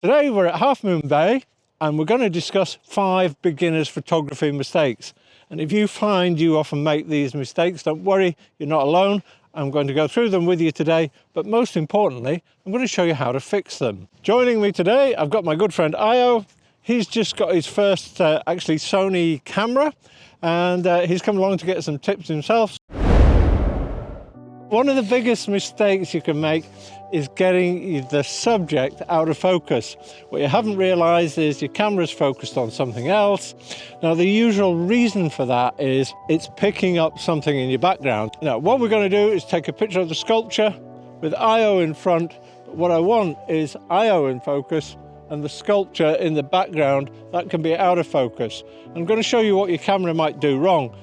Today we're at Half Moon Bay and we're going to discuss 5 beginners photography mistakes. And if you find you often make these mistakes, don't worry, you're not alone. I'm going to go through them with you today, but most importantly, I'm going to show you how to fix them. Joining me today, I've got my good friend Io. He's just got his first actually Sony camera, and he's come along to get some tips himself. One of the biggest mistakes you can make is getting the subject out of focus. What you haven't realized is your camera's focused on something else. Now, the usual reason for that is it's picking up something in your background. Now, what we're going to do is take a picture of the sculpture with Io in front. But what I want is Io in focus and the sculpture in the background that can be out of focus. I'm going to show you what your camera might do wrong.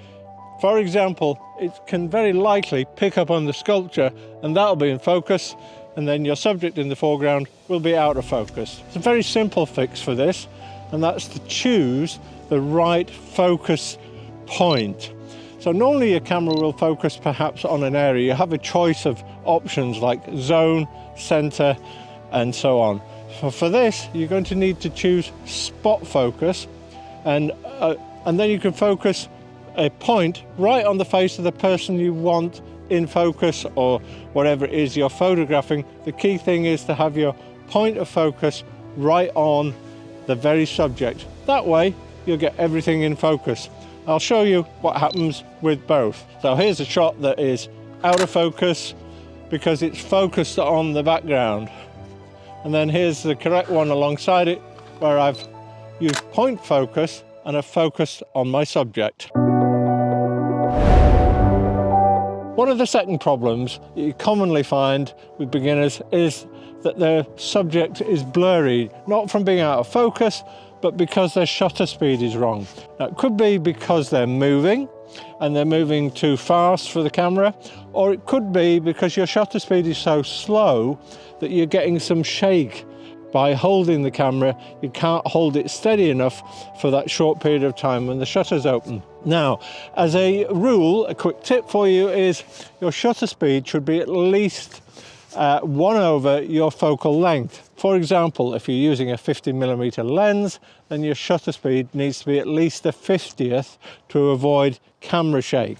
For example, it can very likely pick up on the sculpture and that'll be in focus, and then your subject in the foreground will be out of focus. It's a very simple fix for this, and that's to choose the right focus point. So normally your camera will focus perhaps on an area. You have a choice of options like zone, center, and so on. For this, you're going to need to choose spot focus, and then you can focus a point right on the face of the person you want in focus, or whatever it is you're photographing. The key thing is to have your point of focus right on the very subject. That way you'll get everything in focus. I'll show you what happens with both. So here's a shot that is out of focus because it's focused on the background. And then here's the correct one alongside it, where I've used point focus and I've focused on my subject. One of the second problems that you commonly find with beginners is that their subject is blurry, not from being out of focus, but because their shutter speed is wrong. Now, it could be because they're moving and they're moving too fast for the camera, or it could be because your shutter speed is so slow that you're getting some shake. By holding the camera, you can't hold it steady enough for that short period of time when the shutter's open. Now, as a rule, a quick tip for you is your shutter speed should be at least 1 over your focal length. For example, if you're using a 50mm lens, then your shutter speed needs to be at least a 50th to avoid camera shake.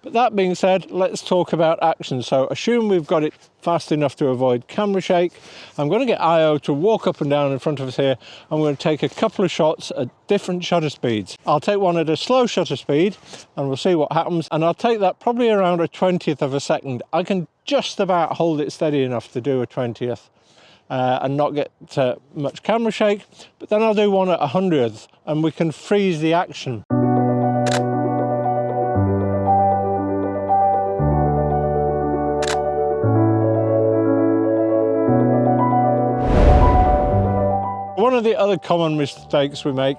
But that being said, let's talk about action. So assume we've got it fast enough to avoid camera shake. I'm going to get Io to walk up and down in front of us here. I'm going to take a couple of shots at different shutter speeds. I'll take one at a slow shutter speed and we'll see what happens. And I'll take that probably around a 20th of a second. I can just about hold it steady enough to do a 20th and not get much camera shake. But then I'll do one at 100th and we can freeze the action. One of the other common mistakes we make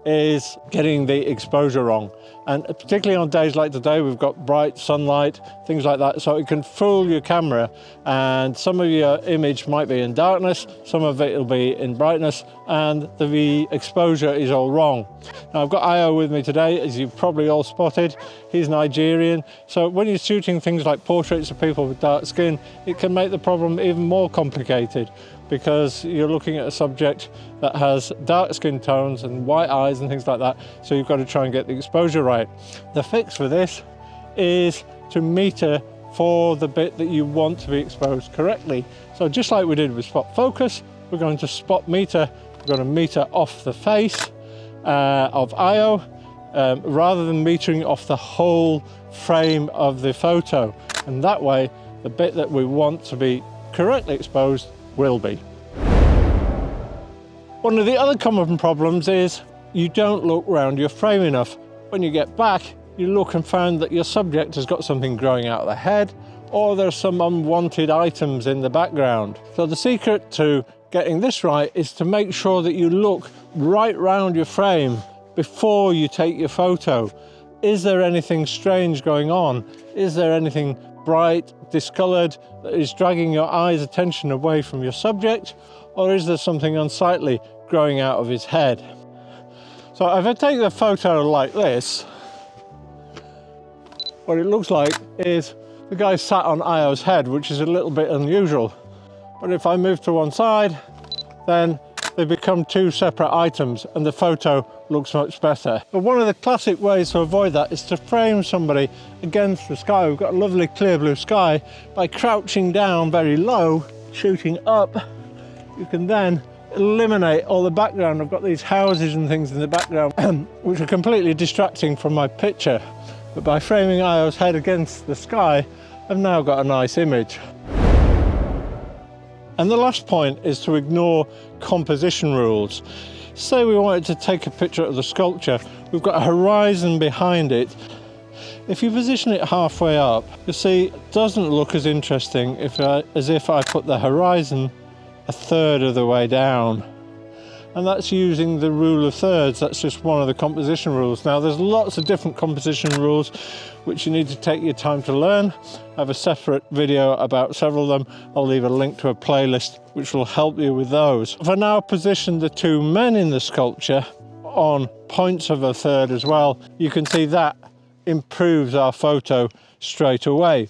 is getting the exposure wrong, and particularly on days like today, we've got bright sunlight, things like that, so it can fool your camera, and some of your image might be in darkness, some of it will be in brightness, and the exposure is all wrong. Now, I've got Io with me today, as you've probably all spotted. He's Nigerian, so when you're shooting things like portraits of people with dark skin, it can make the problem even more complicated, because you're looking at a subject that has dark skin tones and white eyes and things like that, so you've got to try and get the exposure right. The fix for this is to meter for the bit that you want to be exposed correctly. So just like we did with spot focus, we're going to spot meter. We're going to meter off the face of Io rather than metering off the whole frame of the photo. And that way, the bit that we want to be correctly exposed will be. One of the other common problems is you don't look around your frame enough. When you get back, you look and find that your subject has got something growing out of the head, or there's some unwanted items in the background. So the secret to getting this right is to make sure that you look right round your frame before you take your photo. Is there anything strange going on? Is there anything bright, discolored, that is dragging your eye's attention away from your subject? Or is there something unsightly growing out of his head? So if I take the photo like this, what it looks like is the guy sat on Io's head, which is a little bit unusual. But if I move to one side, then they become two separate items and the photo looks much better. But one of the classic ways to avoid that is to frame somebody against the sky. We've got a lovely clear blue sky. By crouching down very low, shooting up, you can then eliminate all the background. I've got these houses and things in the background which are completely distracting from my picture. But by framing Io's head against the sky, I've now got a nice image. And the last point is to ignore composition rules. Say we wanted to take a picture of the sculpture, we've got a horizon behind it. If you position it halfway up, you'll see it doesn't look as interesting as if I put the horizon a third of the way down. And that's using the rule of thirds. That's just one of the composition rules. Now there's lots of different composition rules which you need to take your time to learn. I have a separate video about several of them. I'll leave a link to a playlist which will help you with those. If I now position the two men in the sculpture on points of a third as well, you can see that improves our photo straight away.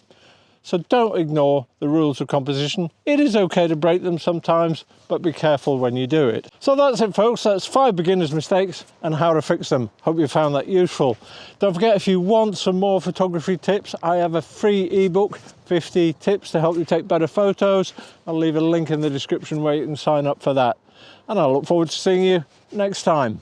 So don't ignore the rules of composition. It is okay to break them sometimes, but be careful when you do it. So that's it, folks. That's 5 beginners' mistakes and how to fix them. Hope you found that useful. Don't forget, if you want some more photography tips, I have a free ebook, 50 tips to help you take better photos. I'll leave a link in the description where you can sign up for that. And I look forward to seeing you next time.